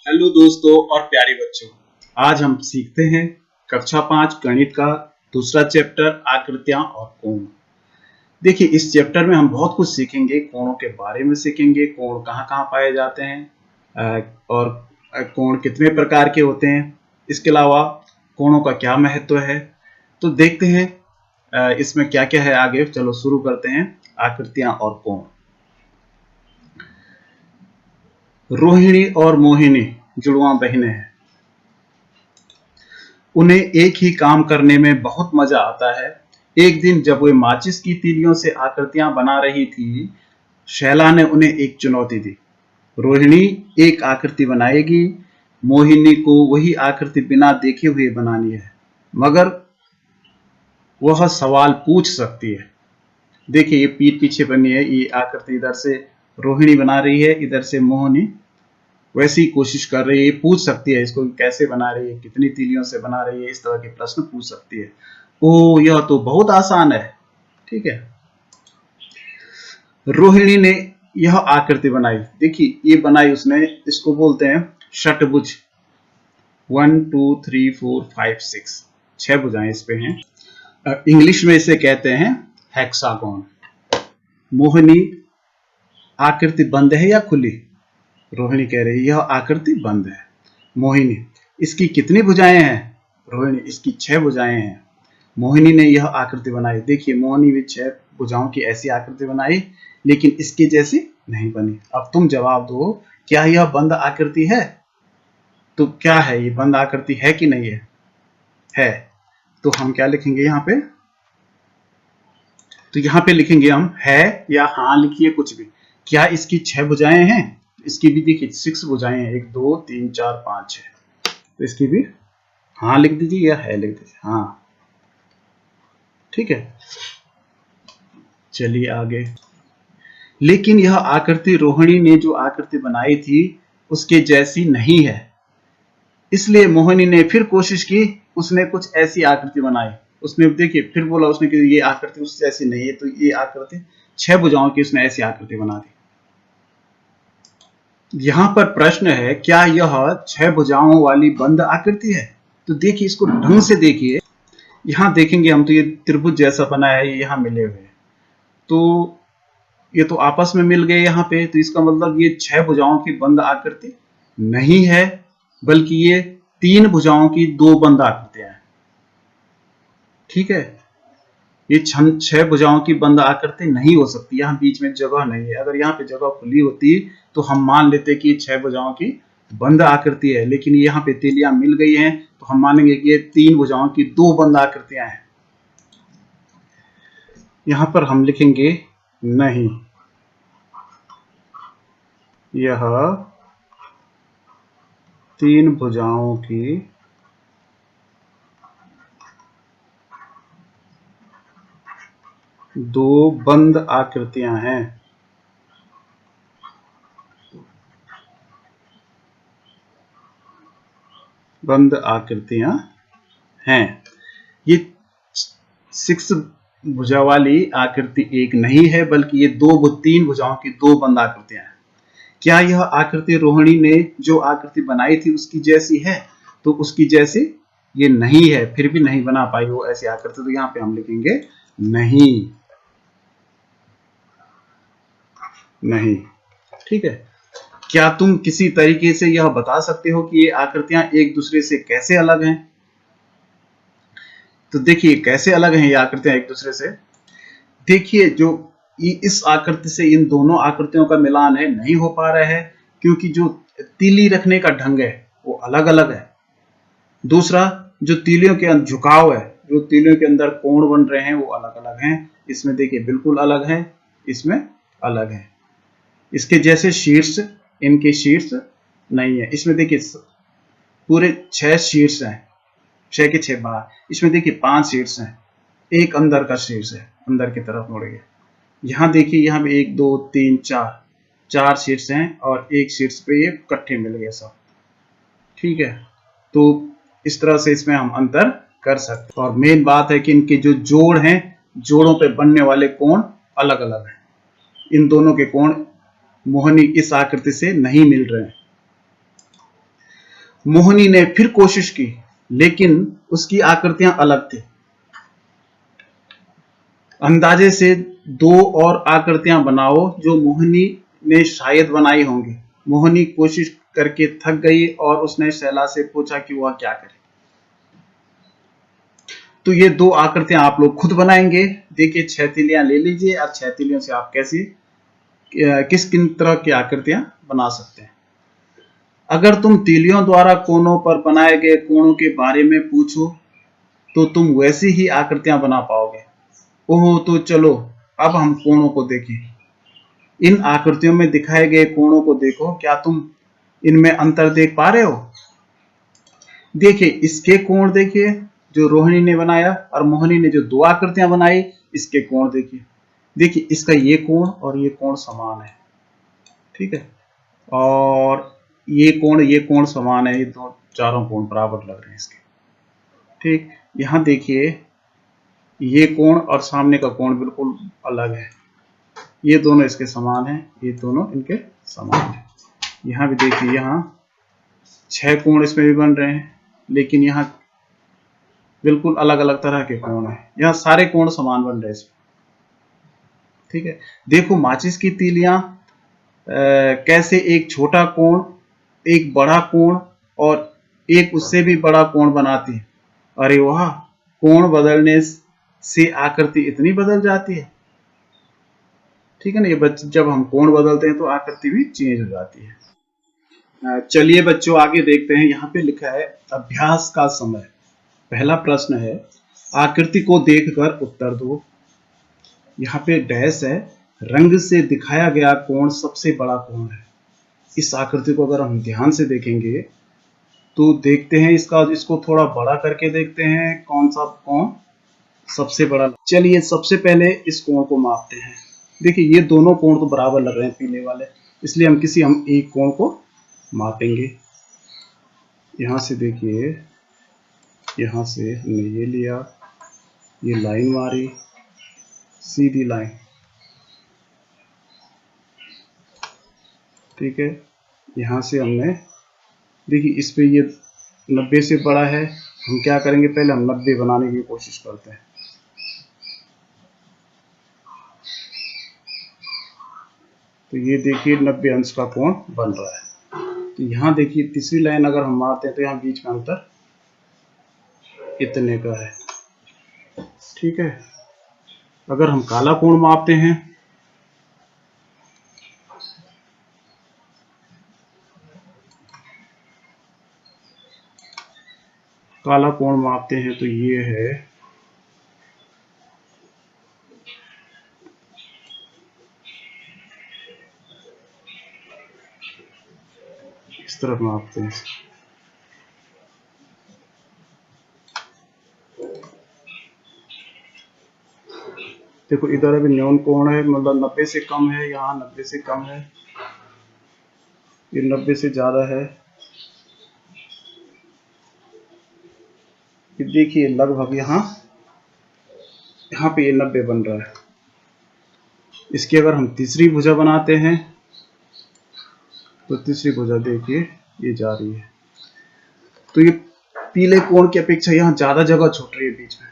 Hello दोस्तों और प्यारे बच्चों, आज हम सीखते हैं कक्षा 5 गणित का दूसरा चैप्टर आकृतियां और कोण। देखिए, इस चैप्टर में हम बहुत कुछ सीखेंगे। कोणों के बारे में सीखेंगे, कोण कहाँ कहाँ पाए जाते हैं और कोण कितने प्रकार के होते हैं। इसके अलावा कोणों का क्या महत्व है, तो देखते हैं इसमें क्या क्या है आगे। चलो शुरू करते हैं। आकृतियां और कोण। रोहिणी और मोहिनी जुड़वा बहनें हैं। उन्हें एक ही काम करने में बहुत मजा आता है। एक दिन जब वे माचिस की तीलियों से आकृतियां बना रही थी, शैला ने उन्हें एक चुनौती दी। रोहिणी एक आकृति बनाएगी, मोहिनी को वही आकृति बिना देखे हुए बनानी है, मगर वह सवाल पूछ सकती है। देखिए, ये पीठ पीछे बनी है। ये आकृति इधर से रोहिणी बना रही है, इधर से मोहिनी वैसी कोशिश कर रही है। पूछ सकती है इसको कैसे बना रही है, कितनी तीलियों से बना रही है, इस तरह के प्रश्न पूछ सकती है। ओ, यह तो बहुत आसान है। ठीक है, रोहिणी ने यह आकृति बनाई। देखिए, ये बनाई उसने, इसको बोलते हैं षटभुज। 1 2 3 4 5 6 6 भुजाएं इस पे हैं। इंग्लिश में इसे कहते हैं हेक्सागोन। मोहिनी, आकृति बंद है या खुली? रोहिणी कह रही है यह आकृति बंद है। मोहिनी, इसकी कितनी भुजाएं हैं? रोहिणी, इसकी 6 भुजाएं हैं। मोहिनी ने यह आकृति बनाई। देखिए, मोहिनी भी 6 भुजाओं की ऐसी आकृति बनाई, लेकिन इसकी जैसी नहीं बनी। अब तुम जवाब दो, क्या यह बंद आकृति है? तो क्या है, ये बंद आकृति है कि नहीं है? तो हम क्या लिखेंगे यहाँ पे? तो यहाँ पे लिखेंगे हम है या हाँ। लिखिए कुछ भी। क्या इसकी 6 भुजाएं हैं? इसकी भी देखिए 6 भुजाएं हैं, 1 2 3 4 5 6। तो इसकी भी हाँ लिख दीजिए या है लिख दीजिए। हाँ, ठीक है। चलिए आगे। लेकिन यह आकृति रोहिणी ने जो आकृति बनाई थी उसके जैसी नहीं है। इसलिए मोहिनी ने फिर कोशिश की, उसने कुछ ऐसी आकृति बनाई। उसने देखिए फिर बोला उसने कि ये आकृति उससे ऐसी नहीं है, तो ये आकृति 6 भुजाओं की उसने ऐसी आकृति बना दी। यहां पर प्रश्न है, क्या यह 6 भुजाओं वाली बंद आकृति है? तो देखिए, इसको ढंग से देखिए। यहां देखेंगे हम तो ये त्रिभुज जैसा बना है, ये यहां मिले हुए, तो ये तो आपस में मिल गए यहाँ पे। तो इसका मतलब ये 6 भुजाओं की बंद आकृति नहीं है, बल्कि ये 3 भुजाओं की 2 बंद आकृतियां हैं। ठीक है, ये 6 भुजाओं की बंद आकृति नहीं हो सकती। यहाँ बीच में जगह नहीं है। अगर यहाँ पे जगह खुली होती तो हम मान लेते कि ये 6 भुजाओं की बंद आकृति है, लेकिन यहाँ पे तीलियां मिल गई हैं, तो हम मानेंगे कि ये 3 भुजाओं की 2 बंद आकृतियां हैं। यहाँ पर हम लिखेंगे नहीं, यह 3 भुजाओं की 2 बंद आकृतियां हैं। बंद आकृतियां हैं। ये 6 भुजा वाली आकृति एक नहीं है, बल्कि ये 3 भुजाओं की 2 बंद आकृतियां हैं। क्या यह आकृति रोहिणी ने जो आकृति बनाई थी उसकी जैसी है? तो उसकी जैसी ये नहीं है, फिर भी नहीं बना पाई वो ऐसी आकृति। तो यहाँ पे हम लिखेंगे नहीं। नहीं, ठीक है। क्या तुम किसी तरीके से यह बता सकते हो कि ये आकृतियां एक दूसरे से कैसे अलग हैं? तो देखिए, कैसे अलग हैं ये आकृतियां एक दूसरे से। देखिए, जो इस आकृति से इन दोनों आकृतियों का मिलान है नहीं हो पा रहा है, क्योंकि जो तीली रखने का ढंग है वो अलग अलग है। दूसरा, जो तीलियों के झुकाव है, जो तीलियों के अंदर कोण बन रहे हैं वो अलग अलग हैं। इसमें देखिए बिल्कुल अलग है, इसमें अलग है। इसके जैसे शीर्ष, इनके शीर्ष नहीं है। इसमें देखिए पूरे 6 शीर्ष हैं, 6 के 6 बाहर। इसमें देखिए 5 शीर्ष हैं, एक अंदर का शीर्ष है, अंदर की तरफ मुड़ गया। यहाँ देखिए, यहाँ पे 1 2 3 4 शीर्ष हैं, और एक शीर्ष पे ये इकट्ठे मिल गए सब। ठीक है, तो इस तरह से इसमें हम अंतर कर सकते हैं। और मेन बात है कि इनके जो जोड़ हैं, जोड़ों पे बनने वाले कोण अलग अलग हैं। इन दोनों के कोण मोहिनी इस आकृति से नहीं मिल रहे हैं। मोहिनी ने फिर कोशिश की, लेकिन उसकी आकृतियां अलग थी। अंदाजे से 2 और आकृतियां बनाओ जो मोहिनी ने शायद बनाई होंगी। मोहिनी कोशिश करके थक गई और उसने शैला से पूछा कि वह क्या करे। तो ये 2 आकृतियां आप लोग खुद बनाएंगे। देखिए 6 तीलियां ले लीजिए और 6 तीलियों से आप किस किन तरह की आकृतियां बना सकते हैं। अगर तुम तीलियों द्वारा कोनों पर बनाए गए कोणों के बारे में पूछो तो तुम वैसी ही आकृतियां बना पाओगे। ओह, तो चलो अब हम कोणों को देखें। इन आकृतियों में दिखाए गए कोणों को देखो, क्या तुम इनमें अंतर देख पा रहे हो? देखिए इसके कोण देखिए जो रोहिणी ने बनाया, और मोहिनी ने जो 2 आकृतियां बनाई इसके कोण देखिए। देखिए इसका ये कोण समान है, ठीक है, और ये कोण समान है, ये चारों कोण बराबर लग रहे हैं इसके, ठीक। यहां देखिए ये कोण और सामने का कोण बिल्कुल अलग है, ये दोनों इसके समान है, ये दोनों इनके समान है। यहाँ भी देखिए, यहाँ 6 कोण इसमें भी बन रहे हैं, लेकिन यहाँ बिल्कुल अलग अलग तरह के कोण हैं। यहाँ सारे कोण समान बन रहे हैं इसमें, ठीक है। देखो माचिस की तीलियां कैसे एक छोटा कोण, एक बड़ा कोण और एक उससे भी बड़ा कोण बनाती है। अरे वाह, कोण बदलने से आकृति इतनी बदल जाती है, ठीक है ना। ये जब हम कोण बदलते हैं तो आकृति भी चेंज हो जाती है। चलिए बच्चों आगे देखते हैं। यहाँ पे लिखा है अभ्यास का समय। पहला प्रश्न है, आकृति को देखकर उत्तर दो। यहाँ पे डैश है, रंग से दिखाया गया कोण सबसे बड़ा कोण है। इस आकृति को अगर हम ध्यान से देखेंगे तो देखते हैं इसको थोड़ा बड़ा करके देखते हैं, कौन सा कोण सबसे बड़ा। चलिए सबसे पहले इस कोण को मापते हैं। देखिए ये दोनों कोण तो बराबर लग रहे हैं पीले वाले, इसलिए हम एक कोण को मापेंगे। यहाँ से देखिए, यहाँ से हमने ये लिया, ये लाइन मारी, सीधी लाइन, ठीक है। यहाँ से हमने देखिए इस पे ये 90 से बड़ा है, हम क्या करेंगे, पहले हम 90 बनाने की कोशिश करते हैं। तो ये देखिए 90 अंश का कोण बन रहा है। तो यहाँ देखिए तीसरी लाइन अगर हम मारते हैं तो यहाँ बीच में अंतर इतने का है, ठीक है। अगर हम काला कोण मापते हैं तो ये है इस तरफ मापते हैं। देखो इधर अभी न्यून कोण है, मतलब 90 से कम है, यहाँ 90 से कम है, ये 90 से ज्यादा है। ये देखिए लगभग यहाँ पे ये 90 बन रहा है। इसकी अगर हम तीसरी भुजा बनाते हैं तो तीसरी भुजा देखिए ये जा रही है, तो ये पीले कोण की अपेक्षा यहाँ ज्यादा जगह छूट रही है बीच में,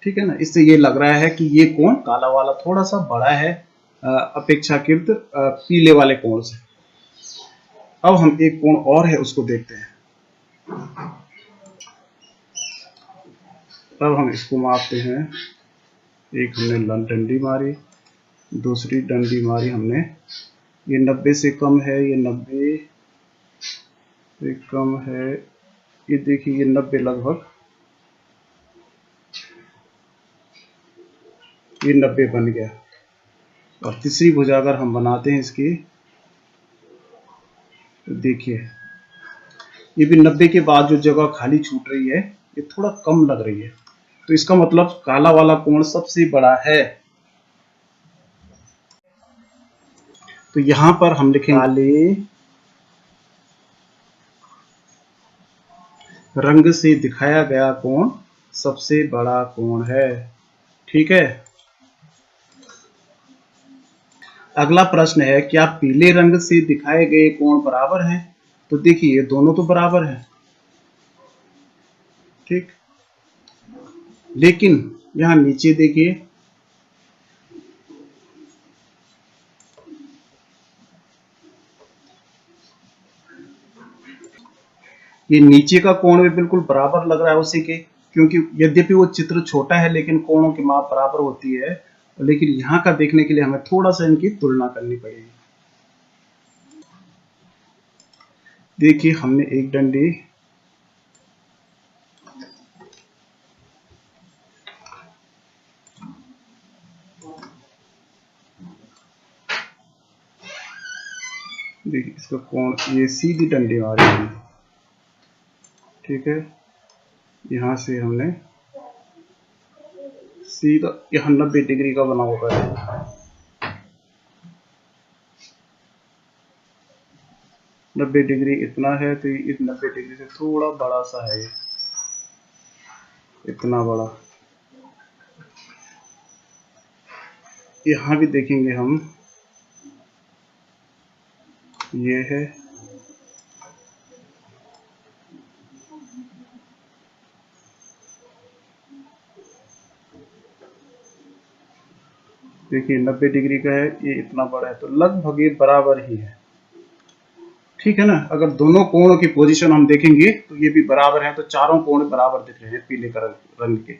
ठीक है ना। इससे ये लग रहा है कि ये कोण काला वाला थोड़ा सा बड़ा है अपेक्षाकृत पीले वाले कोण से। अब हम एक कोण और है उसको देखते हैं। अब हम इसको मापते हैं। एक हमने डंडी मारी, दूसरी डंडी मारी हमने, ये 90 से कम है, ये 90 से कम है, ये देखिए ये 90 लगभग, ये 90 बन गया। और तीसरी भुजा अगर हम बनाते हैं इसकी तो देखिए ये भी 90 के बाद जो जगह खाली छूट रही है ये थोड़ा कम लग रही है, तो इसका मतलब काला वाला कोण सबसे बड़ा है। तो यहां पर हम लिखेंगे काले रंग से दिखाया गया कोण सबसे बड़ा कोण है, ठीक है। अगला प्रश्न है, क्या पीले रंग से दिखाए गए कोण बराबर हैं? तो देखिए ये दोनों तो बराबर हैं, ठीक। लेकिन यहां नीचे देखिए, ये नीचे का कोण भी बिल्कुल बराबर लग रहा है उसी के, क्योंकि यद्यपि वो चित्र छोटा है लेकिन कोणों की माप बराबर होती है। लेकिन यहाँ का देखने के लिए हमें थोड़ा सा इनकी तुलना करनी पड़ेगी। देखिए हमने एक डंडी देखिए, इसका कोण, ये सीधी डंडी मारी है, ठीक है। यहाँ से हमने सीधा यहाँ 90 डिग्री का बना हुआ है, 90 डिग्री इतना है, तो इस 90 डिग्री से थोड़ा बड़ा सा है, ये इतना बड़ा। यहाँ भी देखेंगे हम, ये है, देखिए 90 डिग्री का है, ये इतना बड़ा है, तो लगभग ये बराबर ही है, ठीक है ना। अगर दोनों कोणों की पोजीशन हम देखेंगे तो ये भी बराबर है, तो चारों कोण बराबर दिख रहे हैं पीले रंग के।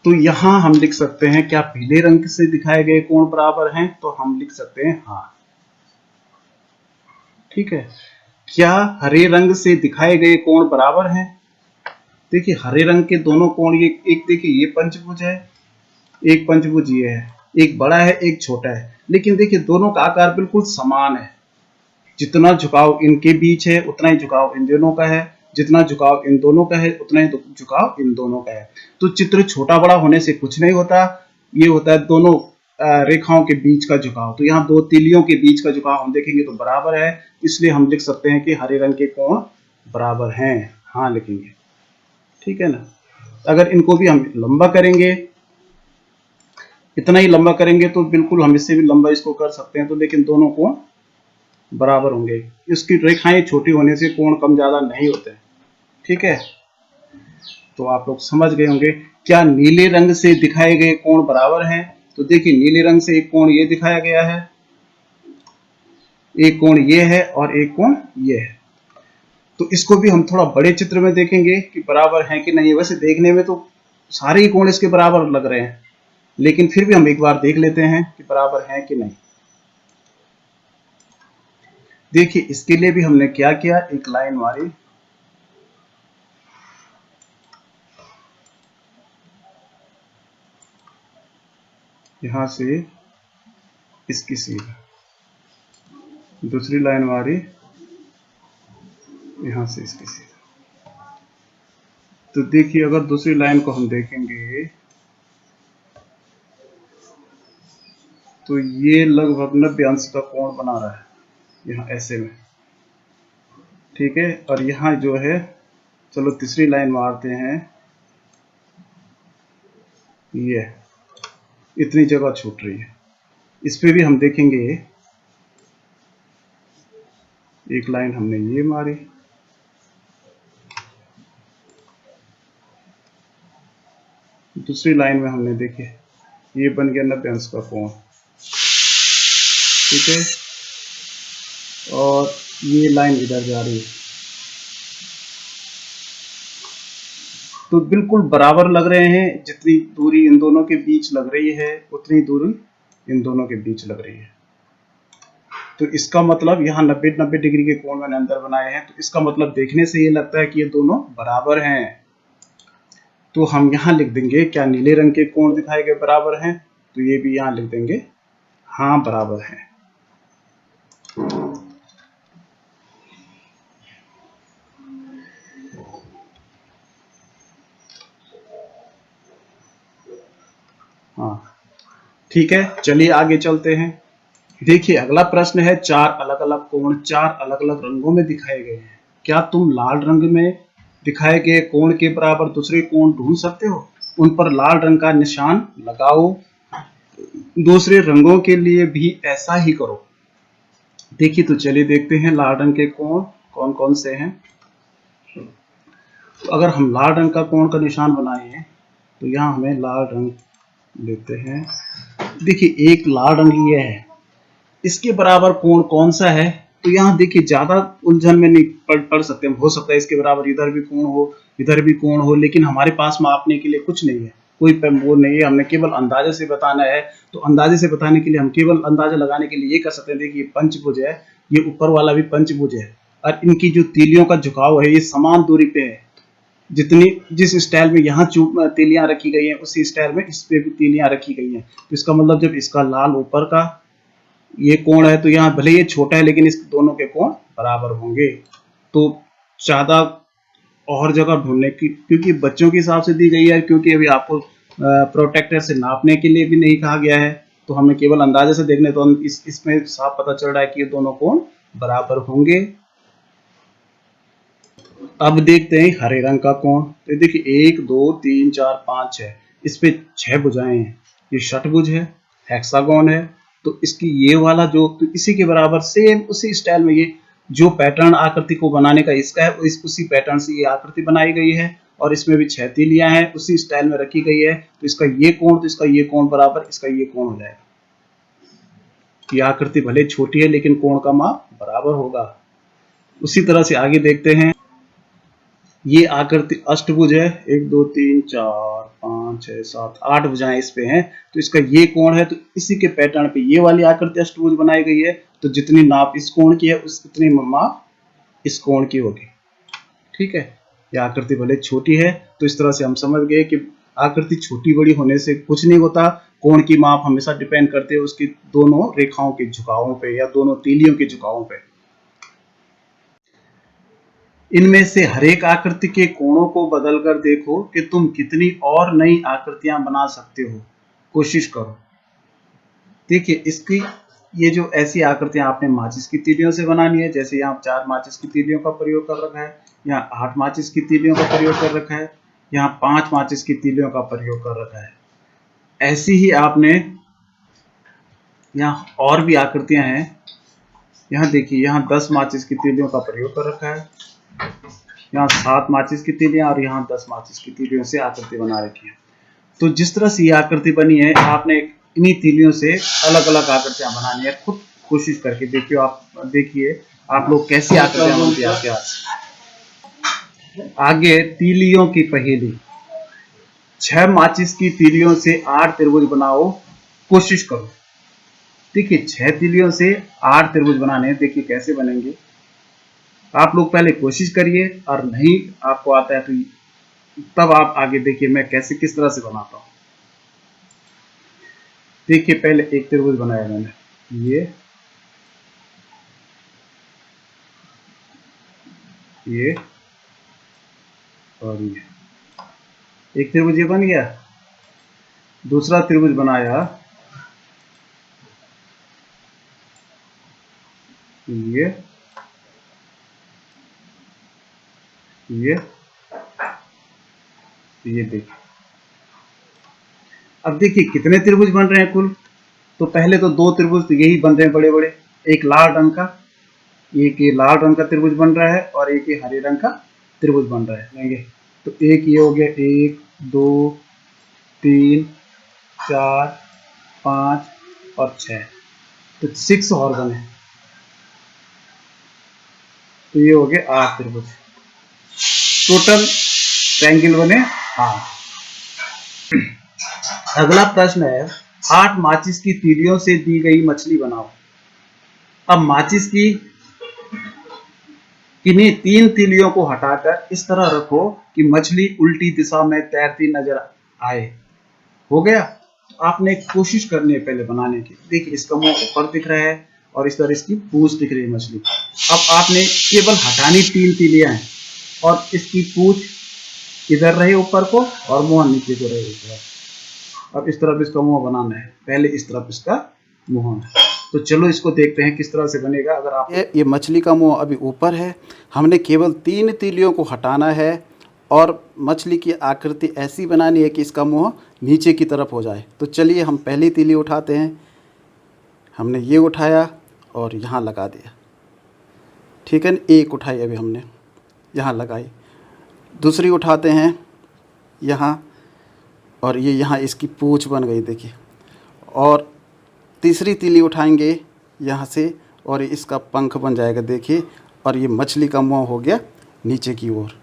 तो यहां हम लिख सकते हैं, क्या पीले रंग से दिखाए गए कोण बराबर हैं? तो हम लिख सकते हैं हाँ, ठीक है। क्या हरे रंग से दिखाए गए कोण बराबर हैं? देखिए हरे रंग के दोनों कोण, ये एक देखिए ये पंचभुज है, एक पंचभुज ये है, एक बड़ा है एक छोटा है, लेकिन देखिए दोनों का आकार बिल्कुल समान है। जितना झुकाव इनके बीच है उतना ही झुकाव इन दोनों का है, जितना झुकाव इन दोनों का है उतना ही झुकाव इन दोनों का है। तो चित्र छोटा बड़ा होने से कुछ नहीं होता, ये होता है दोनों रेखाओं के बीच का झुकाव। तो यहाँ दो तीलियों के बीच का झुकाव हम देखेंगे तो बराबर है, इसलिए हम लिख सकते हैं कि हरे रंग के कोण बराबर हैं, हाँ लिखेंगे, ठीक है ना। अगर इनको भी हम लंबा करेंगे, इतना ही लंबा करेंगे तो बिल्कुल हम इससे भी लंबा इसको कर सकते हैं, तो लेकिन दोनों कोण बराबर होंगे। इसकी रेखाएं छोटी होने से कोण कम ज्यादा नहीं होते, ठीक है। तो आप लोग समझ गए होंगे। क्या नीले रंग से दिखाए गए कोण बराबर हैं? तो देखिए नीले रंग से एक कोण ये दिखाया गया है, एक कोण ये है और एक कोण ये है। तो इसको भी हम थोड़ा बड़े चित्र में देखेंगे कि बराबर हैं कि नहीं। वैसे देखने में तो सारे ही कोण इसके बराबर लग रहे हैं, लेकिन फिर भी हम एक बार देख लेते हैं कि बराबर हैं कि नहीं। देखिए इसके लिए भी हमने क्या किया, एक लाइन मारी, यहां से इसकी सीधा, दूसरी लाइन मारी यहां से इसकी सीधा। तो देखिए अगर दूसरी लाइन को हम देखेंगे तो ये लगभग 90 अंश का कोण बना रहा है यहाँ ऐसे में, ठीक है। और यहाँ जो है, चलो तीसरी लाइन मारते हैं, ये इतनी जगह छूट रही है। इस पे भी हम देखेंगे, एक लाइन हमने ये मारी, दूसरी लाइन में हमने देखे ये बन गया 90 अंश का कोण, ठीक है। और ये लाइन इधर जा रही है, तो बिल्कुल बराबर लग रहे हैं। जितनी दूरी इन दोनों के बीच लग रही है उतनी दूरी इन दोनों के बीच लग रही है। तो इसका मतलब यहाँ 90 डिग्री के कोण मैंने अंदर बनाए हैं, तो इसका मतलब देखने से ये लगता है कि ये दोनों बराबर हैं। तो हम यहाँ लिख देंगे, क्या नीले रंग के कोण दिखाए गए बराबर हैं? तो ये भी यहाँ लिख देंगे हाँ बराबर है। हाँ ठीक है, चलिए आगे चलते हैं। देखिए अगला प्रश्न है, चार अलग अलग कोण चार अलग अलग रंगों में दिखाए गए हैं, क्या तुम लाल रंग में दिखाए गए कोण के बराबर दूसरे कोण ढूंढ सकते हो? उन पर लाल रंग का निशान लगाओ। दूसरे रंगों के लिए भी ऐसा ही करो। देखिए तो चलिए देखते हैं लाल रंग के कोण कौन कौन से हैं। तो अगर हम लाल रंग का कोण का निशान बनाए हैं तो यहाँ हमें लाल रंग लेते हैं। देखिए एक लाल रंग ये है, इसके बराबर कोण कौन सा है, तो यहाँ देखिए ज्यादा उलझन में नहीं पड़ सकते हम। हो सकता है इसके बराबर इधर भी कोण हो, इधर भी कोण हो, लेकिन हमारे पास मापने के लिए कुछ नहीं है, कोई वो नहीं है। हमने केवल अंदाजे से बताना है, तो अंदाजे से बताने के लिए हम केवल अंदाजा लगाने के लिए ये कर सकते हैं। देखिए पंचभुज है, ये ऊपर वाला भी पंचभुज है, और इनकी जो तीलियों का झुकाव है ये समान दूरी पे है। जितनी जिस स्टाइल में यहाँ तीलियां रखी गई हैं उसी स्टाइल में इस पे भी तीलियां रखी गई हैं। तो इसका मतलब जब इसका लाल ऊपर का ये कोण है तो यहाँ भले ये छोटा है लेकिन इस दोनों के कोण बराबर होंगे। तो ज्यादा और जगह ढूंढने की, क्योंकि बच्चों के हिसाब से दी गई है, क्योंकि अभी आपको प्रोटेक्टर से नापने के लिए भी नहीं कहा गया है, तो हमें केवल अंदाजे से देखने, तो इसमें साफ पता चल रहा है कि ये दोनों कोण बराबर होंगे। अब देखते हैं हरे रंग का कोण। तो देखिए 1 2 3 4 5 6, इस पे 6 भुजाएं हैं, ये षटभुज है, हेक्सागोन है। तो इसकी ये वाला जो, तो इसी के बराबर सेम उसी स्टाइल में ये जो पैटर्न आकृति को बनाने का इसका है, उसी पैटर्न से ये आकृति बनाई गई है, और इसमें भी 6 तीलियां हैं, उसी स्टाइल में रखी गई है। तो इसका ये कोण, तो इसका ये कोण बराबर इसका ये कोण हो जाएगा। ये आकृति भले छोटी है लेकिन कोण का माप बराबर होगा। उसी तरह से आगे देखते हैं, ये आकृति अष्टभुज है, 1 2 3 4 5 6 7 8 भुजाएं इस पे हैं, तो इसका ये कोण है, तो इसी के पैटर्न पे ये वाली आकृति अष्टभुज बनाई गई है। तो जितनी नाप इस कोण की है उतनी माप इस कोण की होगी। ठीक है, ये आकृति भले छोटी है, तो इस तरह से हम समझ गए कि आकृति छोटी बड़ी होने से कुछ नहीं होता, कोण की माप हमेशा डिपेंड करते हैं उसकी दोनों रेखाओं के झुकावों पे या दोनों तीलियों के झुकावों पे। इनमें से हर एक आकृति के कोणों को बदलकर देखो कि तुम कितनी और नई आकृतियां बना सकते हो। कोशिश करो। देखिए इसकी ये जो ऐसी आकृतियां आपने माचिस की तीलियों से बनानी है, जैसे यहाँ 4 माचिस की तीलियों का प्रयोग कर रखा है, यहाँ 8 माचिस की तीलियों का प्रयोग कर रखा है, यहाँ 5 माचिस की तीलियों का प्रयोग कर रखा है। ऐसी ही आपने यहाँ और भी आकृतियां हैं। यहाँ देखिए, यहाँ 10 माचिस की तीलियों का प्रयोग कर रखा है, यहाँ 7 माचिस की तीलियां और यहाँ 10 माचिस की तीलियों से आकृति बना रखी है। तो जिस तरह से ये आकृति बनी है, आपने इन्हीं तीलियों से अलग अलग आकृतियां बनानी है। खुद कोशिश करके देखिए, आप लोग कैसी आकृतियां बनती है आपके हाथ से। आगे तीलियों की पहेली। 6 माचिस की तीलियों से 8 त्रिभुज बनाओ, कोशिश करो। देखिए 6 तीलियों से 8 त्रिभुज बनाने हैं, देखिए कैसे बनेंगे। आप लोग पहले कोशिश करिए, और नहीं आपको आता है तो तब आप आगे देखिए मैं किस तरह से बनाता हूं। देखिए पहले एक त्रिभुज बनाया मैंने, ये और ये एक त्रिभुज ये बन गया। दूसरा त्रिभुज बनाया, ये देखिए। अब देखिए कितने त्रिभुज बन रहे हैं कुल। तो पहले तो 2 त्रिभुज तो यही बन रहे हैं बड़े बड़े, एक लाल रंग का, एक ये लाल रंग का त्रिभुज बन रहा है, और एक ये हरे रंग का त्रिभुज बन रहा है। तो एक ये हो गया, 1 2 3 4 5 और 6, तो 6 और बने। तो ये हो गए 8 त्रिभुज, टोटल ट्रायंगल बने 8। अगला प्रश्न है, 8 माचिस की तीलियों से दी गई मछली बनाओ। अब माचिस की किन्हीं 3 तीलियों को हटाकर इस तरह रखो कि मछली उल्टी दिशा में तैरती नजर आए। हो गया। तो आपने कोशिश करनी है पहले बनाने की। देखिए इसका मुंह ऊपर दिख रहा है और इस तरह इसकी पूंछ दिख रही है मछली। अब आपने केवल हटानी 3 तीलियां हैं, और इसकी पूंछ इधर रहे ऊपर को और मुंह नीचे को रहे ऊपर। अब इस तरफ इसका मुंह बनाना है, पहले इस तरफ इसका मुंह है। तो चलो इसको देखते हैं किस तरह से बनेगा। अगर आप ये मछली का मुंह अभी ऊपर है, हमने केवल 3 तीलियों को हटाना है और मछली की आकृति ऐसी बनानी है कि इसका मुंह नीचे की तरफ हो जाए। तो चलिए हम पहली तीली उठाते हैं। हमने ये उठाया और यहाँ लगा दिया, ठीक है ना। एक उठाई अभी हमने, यहाँ लगाई। दूसरी उठाते हैं यहाँ, और ये यहाँ इसकी पूँछ बन गई देखिए। और तीसरी तीली उठाएंगे यहाँ से, और इसका पंख बन जाएगा देखिए, और ये मछली का मुँह हो गया नीचे की ओर।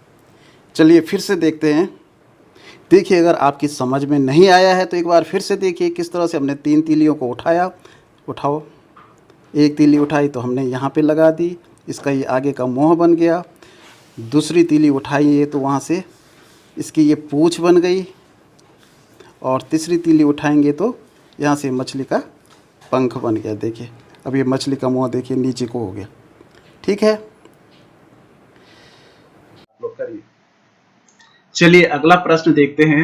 चलिए फिर से देखते हैं। देखिए अगर आपकी समझ में नहीं आया है तो एक बार फिर से देखिए किस तरह से हमने 3 तीलियों को उठाया। उठाओ, एक तीली उठाई तो हमने यहाँ पे लगा दी, इसका ये आगे का मुँह बन गया। दूसरी तीली उठाई है तो वहाँ से इसकी ये पूँछ बन गई, और तीसरी तीली उठाएंगे तो यहाँ से मछली का पंख बन गया देखिए। अब ये मछली का मुँह देखिए नीचे को हो गया। ठीक है, चलिए अगला प्रश्न देखते हैं।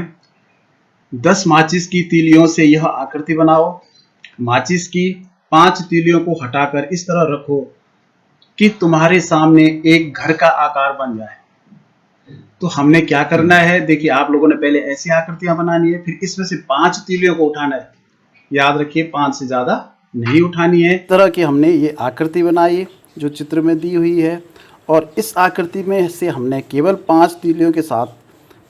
10 माचिस की तीलियों से यह आकृति बनाओ। माचिस की 5 तीलियों को हटाकर इस तरह रखो कि तुम्हारे सामने एक घर का आकार बन जाए। तो हमने क्या करना है, देखिए आप लोगों ने पहले ऐसी आकृतियां बनानी है, फिर इसमें से 5 तीलियों को उठाना है। याद रखिए 5 से ज्यादा नहीं उठानी है। इस तरह की हमने ये आकृति बनाई जो चित्र में दी हुई है, और इस आकृति में से हमने केवल 5 तीलियों के साथ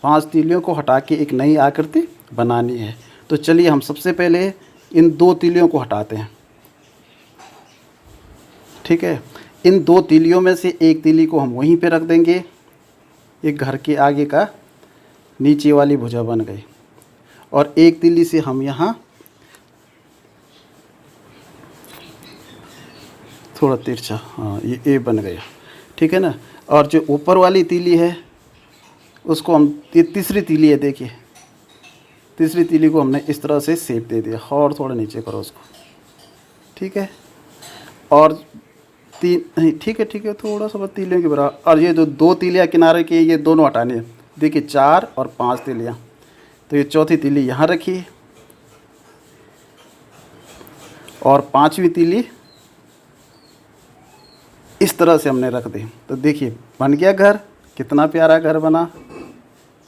5 तीलियों को हटा के एक नई आकृति बनानी है। तो चलिए हम सबसे पहले इन 2 तीलियों को हटाते हैं। ठीक है, इन 2 तीलियों में से एक तीली को हम वहीं पे रख देंगे। एक घर के आगे का नीचे वाली भुजा बन गई, और एक तीली से हम यहाँ थोड़ा तिरछा, हाँ ये ए बन गया। ठीक है ना, और जो ऊपर वाली तीली है उसको हम, ये तीसरी तीली है देखिए, तीसरी तीली को हमने इस तरह से शेप दे दिया, और थोड़ा नीचे करो उसको। ठीक है, और ठीक है थोड़ा सा बस तीलियों के बराबर। और ये जो 2 तीलियाँ किनारे की ये दोनों हटानी है देखिए, 4 और 5 तीलियाँ। तो ये चौथी तीली यहाँ रखी, और 5वीं तीली इस तरह से हमने रख दी। तो देखिए बन गया घर, कितना प्यारा घर बना,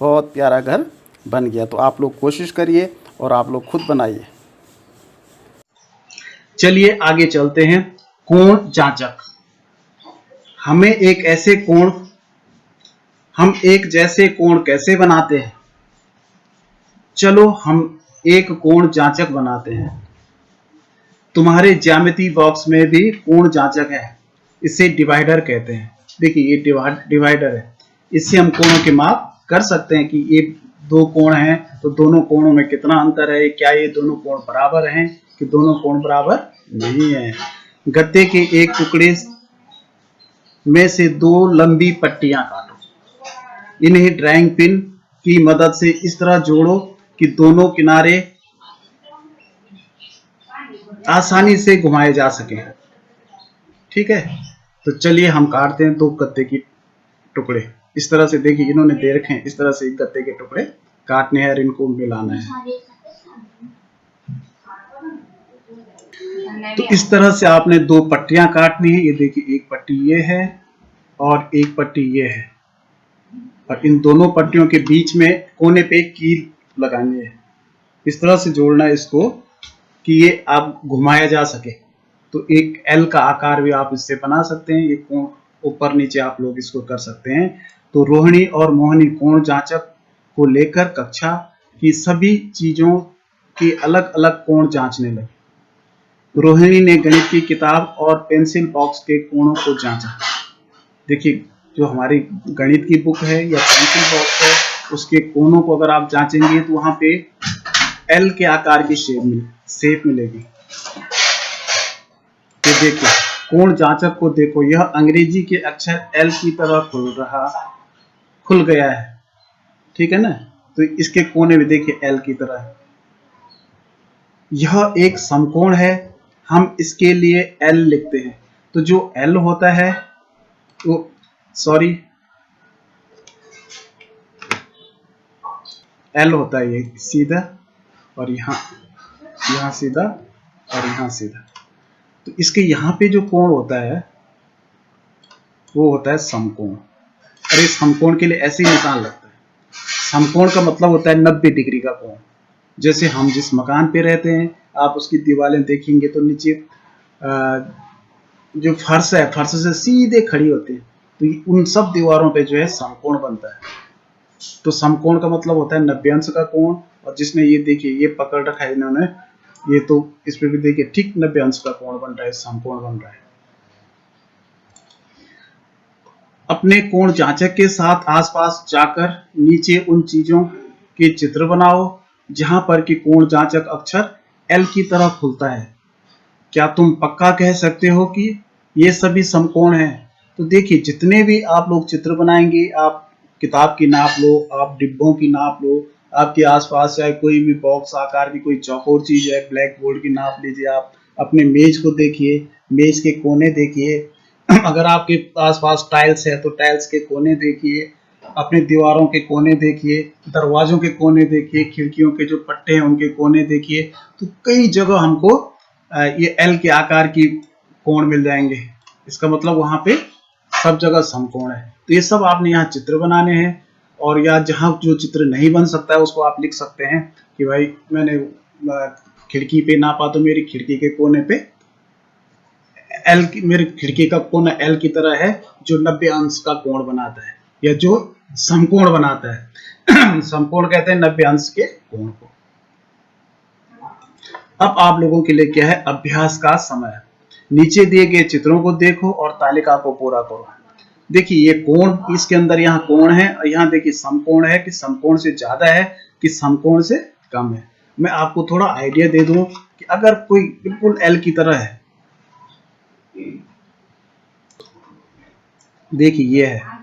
बहुत प्यारा घर बन गया। तो आप लोग कोशिश करिए और आप लोग खुद बनाइए। चलिए आगे चलते हैं। कोण जांचक। हम एक जैसे कोण कैसे बनाते हैं? चलो हम एक कोण जांचक बनाते हैं। तुम्हारे ज्यामिति बॉक्स में भी कोण जांचक है, इसे डिवाइडर कहते हैं। देखिए ये डिवाइडर है, इससे हम कोणों के माप कर सकते हैं कि ये 2 कोण हैं तो दोनों कोणों में कितना अंतर है, क्या ये दोनों कोण बराबर हैं कि दोनों कोण बराबर नहीं है। गत्ते के एक टुकड़े में से 2 लंबी पट्टियां काटो। इन्हें ड्राइंग पिन की मदद से इस तरह जोड़ो कि दोनों किनारे आसानी से घुमाए जा सके। ठीक है, तो चलिए हम काटते हैं 2 गत्ते की टुकड़े। इस तरह से देखिए इन्होंने दे रखे हैं, इस तरह से गत्ते के टुकड़े काटने हैं और इनको मिलाना है। तो इस तरह से आपने 2 पट्टियां काटनी है। ये देखिए एक पट्टी ये है और एक पट्टी ये है, और इन दोनों पट्टियों के बीच में कोने पे कील लगानी है। इस तरह से जोड़ना है इसको कि ये आप घुमाया जा सके। तो एक एल का आकार भी आप इससे बना सकते हैं। ये कोण ऊपर नीचे आप लोग इसको कर सकते हैं। तो रोहिणी और मोहिनी कोण जांचक को लेकर कक्षा की सभी चीजों के अलग अलग कोण जांचने लगे। रोहिणी ने गणित की किताब और पेंसिल बॉक्स के कोणों को जांचा। देखिए जो हमारी गणित की बुक है या पेंसिल बॉक्स है, उसके कोणों को अगर आप जांचेंगे तो वहां पे एल के आकार की शेप मिलेगी। तो देखिए कोण जांचक को देखो, यह अंग्रेजी के अक्षर एल की तरह खुल गया है। ठीक है ना, तो इसके कोने भी देखिए एल की तरह है। यह एक समकोण है, हम इसके लिए एल लिखते हैं। तो जो एल होता है वो एल होता है ये सीधा, और यहाँ सीधा और यहाँ सीधा। तो इसके यहाँ पे जो कोण होता है वो होता है समकोण। और इस समकोण के लिए ऐसे ही निशान लगता है। समकोण का मतलब होता है 90 डिग्री का कोण। जैसे हम जिस मकान पे रहते हैं, आप उसकी दीवारें देखेंगे तो नीचे जो फर्श है, फर्श से सीधे खड़ी होती है, तो उन सब दीवारों पे जो है समकोण बनता है। तो समकोण का मतलब होता है 90 अंश का कोण, और जिसने ये देखिए ये पकड़ रखा है इन्होंने, ये तो इस पे भी देखिए ठीक 90 अंश का कोण बन रहा है, समकोण बन रहा है। अपने कोण जांचक के साथ आसपास जाकर नीचे उन चीजों के चित्र बनाओ जहां पर कि कोण जांचक अक्षर एल की तरह खुलता है। क्या तुम पक्का कह सकते हो कि ये सभी समकोण हैं? तो देखिए जितने भी आप लोग चित्र बनाएंगे, आप किताब की नाप लो, आप डिब्बों की नाप लो, आपके आसपास चाहे कोई भी बॉक्स आकार की कोई चौकोर चीज है, ब्लैक बोर्ड की नाप लीजिए, आप अपने मेज को देखिए, मेज के कोने देखिए, अगर आपके आसपास टाइल्स है तो टाइल्स के कोने देखिए, अपने दीवारों के कोने देखिए, दरवाजों के कोने देखिए, खिड़कियों के जो पट्टे हैं उनके कोने देखिए, तो कई जगह हमको ये एल के आकार की कोण मिल जाएंगे। इसका मतलब वहां पे सब जगह समकोण है। तो ये सब आपने यहाँ चित्र बनाने हैं, और या जहाँ जो चित्र नहीं बन सकता है उसको आप लिख सकते हैं कि भाई मैंने खिड़की पे नापा तो मेरी खिड़की के कोने पे एल की, मेरी खिड़की का कोना एल की तरह है जो 90 अंश का कोण बनाता है, या जो समकोण बनाता है। समकोण कहते हैं 90 अंश के कोण को। अब आप लोगों के लिए क्या है, अभ्यास का समय। नीचे दिए गए चित्रों को देखो और तालिका को पूरा करो। देखिए ये कोण, इसके अंदर यहाँ कोण है, और यहाँ देखिए समकोण है कि समकोण से ज्यादा है कि समकोण से कम है। मैं आपको थोड़ा आइडिया दे दूं कि अगर कोई बिल्कुल एल की तरह है, देखिए ये है,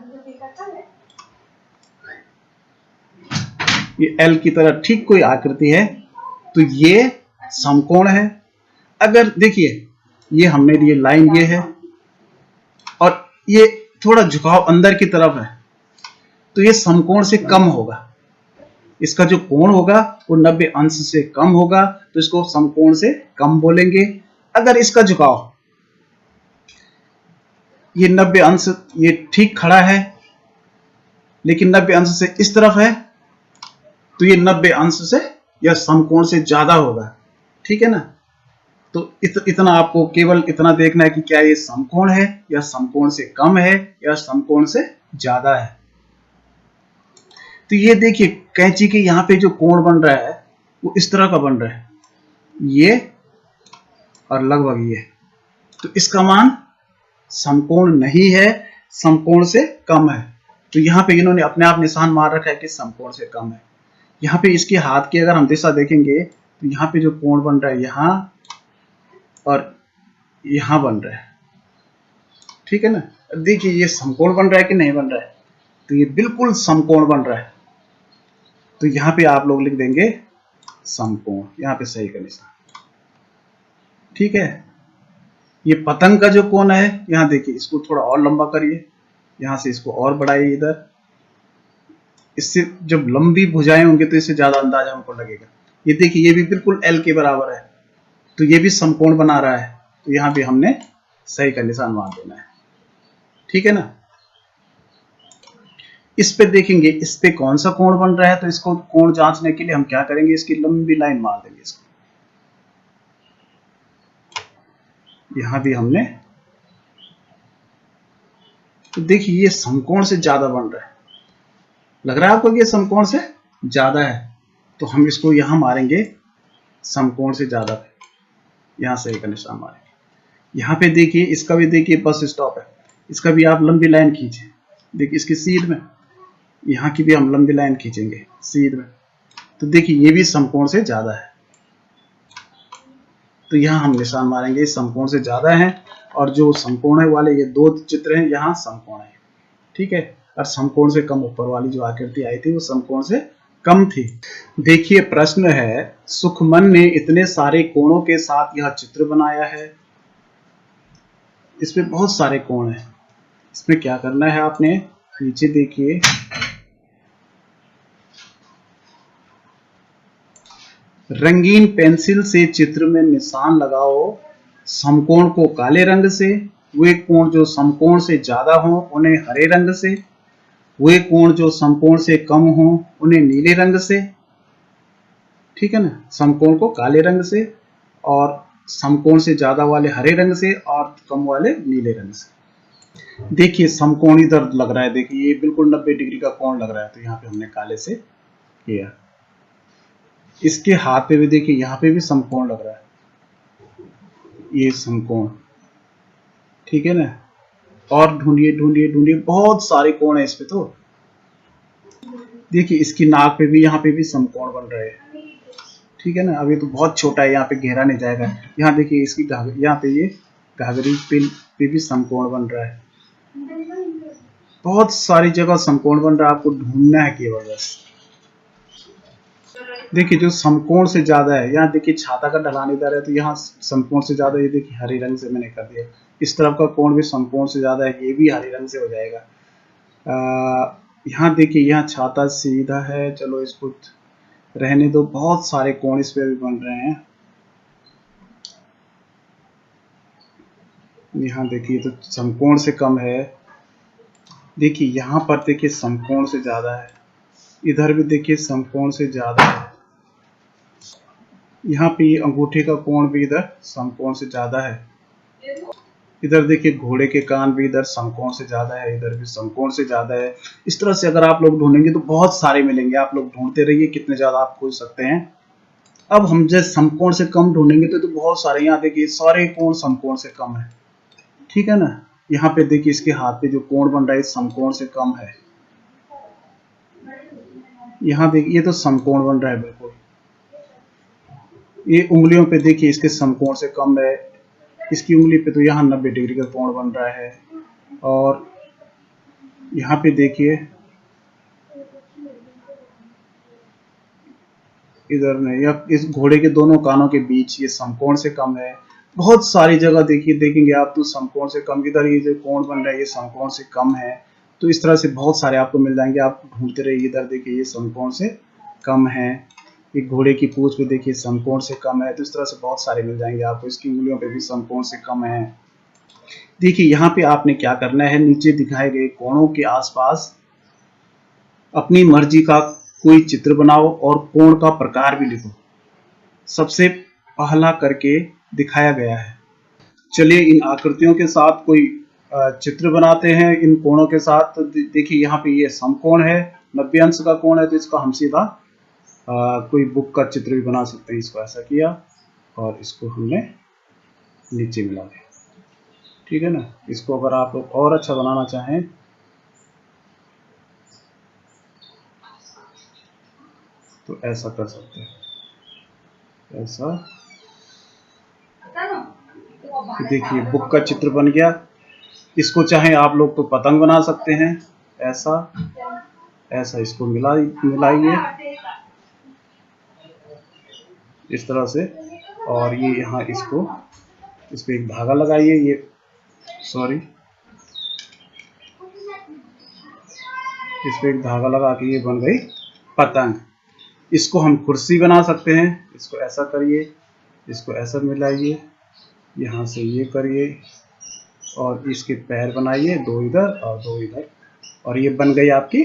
ये एल की तरह ठीक कोई आकृति है तो ये समकोण है। अगर देखिए ये हमने ये लाइन ये है और ये थोड़ा झुकाव अंदर की तरफ है, तो ये समकोण से कम होगा। इसका जो कोण होगा वो 90 अंश से कम होगा, तो इसको समकोण से कम बोलेंगे। अगर इसका झुकाव ये 90 अंश ये ठीक खड़ा है, लेकिन 90 अंश से इस तरफ है, तो ये 90 अंश से या समकोण से ज्यादा होगा। ठीक है ना? तो इतना आपको केवल इतना देखना है कि क्या ये समकोण है या समकोण से कम है या समकोण से ज्यादा है। तो ये देखिए कैंची के यहाँ पे जो कोण बन रहा है वो इस तरह का बन रहा है, ये और लगभग ये, तो इसका मान समकोण नहीं है, समकोण से कम है। तो यहाँ पे इन्होंने अपने आप निशान मार रखा है कि समकोण से कम है। यहाँ पे इसके हाथ की अगर हम दिशा देखेंगे तो यहाँ पे जो कोण बन रहा है यहाँ और यहाँ बन रहा है। ठीक है ना? देखिए ये समकोण बन रहा है कि नहीं बन रहा है, तो ये बिल्कुल समकोण बन रहा है। तो यहाँ पे आप लोग लिख देंगे समकोण, यहाँ पे सही का निशान। ठीक है? ये पतंग का जो कोण है, यहाँ देखिए इसको थोड़ा और लंबा करिए, यहाँ से इसको और बढ़ाइए इधर। इससे जब लंबी भुजाएं होंगी तो इससे ज्यादा अंदाजा हमको लगेगा। ये देखिए ये भी बिल्कुल एल के बराबर है, तो ये भी समकोण बना रहा है, तो यहाँ पे हमने सही का निशान मार देना है। ठीक है ना? इस पे देखेंगे इस पे कौन सा कोण बन रहा है, तो इसको कोण जांचने के लिए हम क्या करेंगे, इसकी लंबी लाइन मार देंगे इसको। यहां भी हमने, तो देखिए ये समकोण से ज्यादा बन रहा है, लग रहा है आपको कि ये समकोण से ज्यादा है, तो हम इसको यहां मारेंगे समकोण से ज्यादा पे, यहां सही का निशान मारेंगे। यहाँ पे देखिए इसका भी देखिए बस स्टॉप है, इसका भी आप लंबी लाइन खींचे, देखिए इसकी सीध में, यहाँ की भी हम लंबी लाइन खींचेंगे सीध में, तो देखिए ये भी समकोण से ज्यादा है, तो यहाँ हम निशान मारेंगे समकोण से ज्यादा है। और जो समकोण है वाले ये दो चित्र हैं, यहाँ समकोण है। ठीक है? और समकोण से कम ऊपर वाली जो आकृति आई थी वो समकोण से कम थी। देखिए प्रश्न है, सुखमन ने इतने सारे कोणों के साथ यह चित्र बनाया है। इसमें बहुत सारे कोण हैं, इसमें क्या करना है आपने, नीचे देखिए रंगीन पेंसिल से चित्र में निशान लगाओ। समकोण को काले रंग से, वे कोण जो समकोण से ज्यादा हो उन्हें हरे रंग से, वे कोण जो समकोण से कम हो उन्हें नीले रंग से। ठीक है ना? समकोण को काले रंग से और समकोण से ज्यादा वाले हरे रंग से और कम वाले नीले रंग से। देखिए समकोण इधर लग रहा है, देखिए ये बिल्कुल 90 डिग्री का कोण लग रहा है, तो यहाँ पे हमने काले से किया। इसके हाथ पे भी देखिए यहाँ पे भी समकोण लग रहा है, ये समकोण, ठीक है ना। और ढूंढिए ढूंढिए ढूंढिए, बहुत सारे कोण है इस पे। तो देखिए इसकी नाक पे भी, यहाँ पे भी समकोण बन रहे हैं, ठीक है ना। अभी तो बहुत छोटा है, यहाँ पे गहरा नहीं जाएगा। यहाँ देखिए इसकी यहाँ पे ये घाघरी पे भी समकोण बन रहा है। बहुत सारी जगह समकोण बन रहा है, आपको ढूंढना है केवल बस। देखिए जो समकोण से ज्यादा है, यहाँ देखिए छाता का ढलान इधर है, तो यहाँ समकोण से ज्यादा, ये देखिए हरे रंग से मैंने कर दिया। इस तरफ का कोण भी समकोण से ज्यादा है, ये भी हरे रंग से हो जाएगा। यहाँ देखिए यहाँ छाता सीधा है, चलो इसको रहने दो। बहुत सारे कोण इस पे भी बन रहे हैं। यहाँ देखिए तो समकोण से कम है, देखिए यहाँ पर देखिए समकोण से ज्यादा है, इधर भी देखिए समकोण से ज्यादा है। यहाँ पे अंगूठे का कोण भी इधर समकोण से ज्यादा है। इधर देखिए घोड़े के कान भी इधर समकोण से ज्यादा है, इधर भी समकोण से ज्यादा है। इस तरह से अगर आप लोग ढूंढेंगे तो बहुत सारे मिलेंगे, आप लोग ढूंढते रहिए, कितने ज्यादा आप खोज सकते हैं। अब हम जैसे समकोण से कम ढूंढेंगे तो बहुत सारे, यहाँ देखिए सारे कोण समकोण से कम है, ठीक है ना। यहाँ पे देखिए इसके हाथ पे जो कोण बन रहा है समकोण से कम है। यहाँ देखिए ये तो समकोण बन रहा है बिल्कुल। ये उंगलियों पे देखिए इसके समकोण से कम है, इसकी उंगली पे तो यहाँ 90 डिग्री का कोण बन रहा है। और यहाँ पे देखिए इधर नहीं, या इस घोड़े के दोनों कानों के बीच ये समकोण से कम है। बहुत सारी जगह देखिए, देखेंगे आप तो समकोण से कम, इधर ये जो कोण बन रहा है ये समकोण से कम है। तो इस तरह से बहुत सारे आपको मिल जाएंगे, आप ढूंढते रहिए। इधर देखिए ये समकोण से कम है, ये घोड़े की पूंछ पे देखिए समकोण से कम है। तो इस तरह से बहुत सारे मिल जाएंगे आपको, इसकी उंगलियों पे भी समकोण से कम है। देखिए यहाँ पे आपने क्या करना है, नीचे दिखाए गए कोणों के आसपास अपनी मर्जी का कोई चित्र बनाओ और कोण का प्रकार भी लिखो। सबसे पहला करके दिखाया गया है। चलिए इन आकृतियों के साथ कोई चित्र बनाते हैं इन कोणों के साथ। तो देखिए यहाँ पे ये समकोण है, 90 अंश का कोण है, तो इसका हम सीधा कोई बुक का चित्र भी बना सकते हैं। इसको ऐसा किया और इसको हमने नीचे मिला दिया, ठीक है ना। इसको अगर आप लोग और अच्छा बनाना चाहें तो ऐसा कर सकते हैं, ऐसा। देखिए बुक का चित्र बन गया। इसको चाहे आप लोग तो पतंग बना सकते हैं, ऐसा ऐसा इसको मिलाइए इस तरह से। और ये यहाँ इसको, इस पे एक धागा लगाइए, ये सॉरी, इस पे एक धागा लगा के ये बन गई पतंग। इसको हम कुर्सी बना सकते हैं। इसको ऐसा करिए, इसको ऐसा मिलाइए, यहाँ से ये करिए और इसके पैर बनाइए, 2 इधर और 2 इधर, और ये बन गई आपकी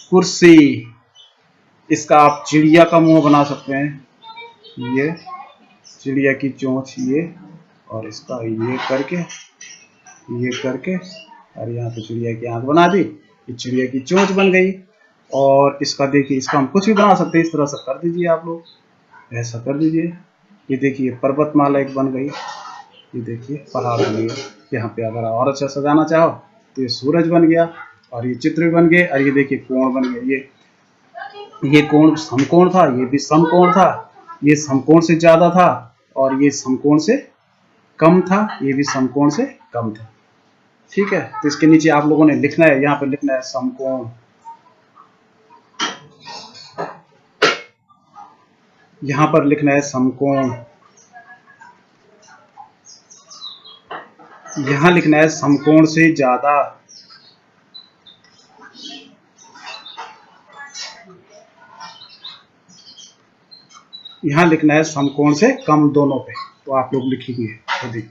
कुर्सी। इसका आप चिड़िया का मुंह बना सकते हैं, ये चिड़िया की चोंच, ये और इसका ये करके और यहाँ पे चिड़िया की आंख बना दी, ये चिड़िया की चोंच बन गई। और इसका देखिए, इसका हम कुछ भी बना सकते हैं, इस तरह से कर दीजिए आप लोग, ऐसा कर दीजिए। ये देखिए पर्वतमाला एक बन गई, ये देखिए पहाड़ बन गया। यहाँ पे अगर और अच्छा सजाना चाहो तो ये सूरज बन गया और ये चित्र भी बन गए। और ये देखिए कोण बन गए, ये कोण समकोण था, ये भी समकोण था, ये समकोण से ज्यादा था और ये समकोण से कम था, ये भी समकोण से कम था, ठीक है। तो इसके नीचे आप लोगों ने लिखना है, यहाँ पे लिखना है समकोण, यहाँ पर लिखना है समकोण, यहाँ लिखना है समकोण से ज्यादा, यहाँ लिखना है समकोण से कम, दोनों पे। तो आप लोग लिखिए खुद ही।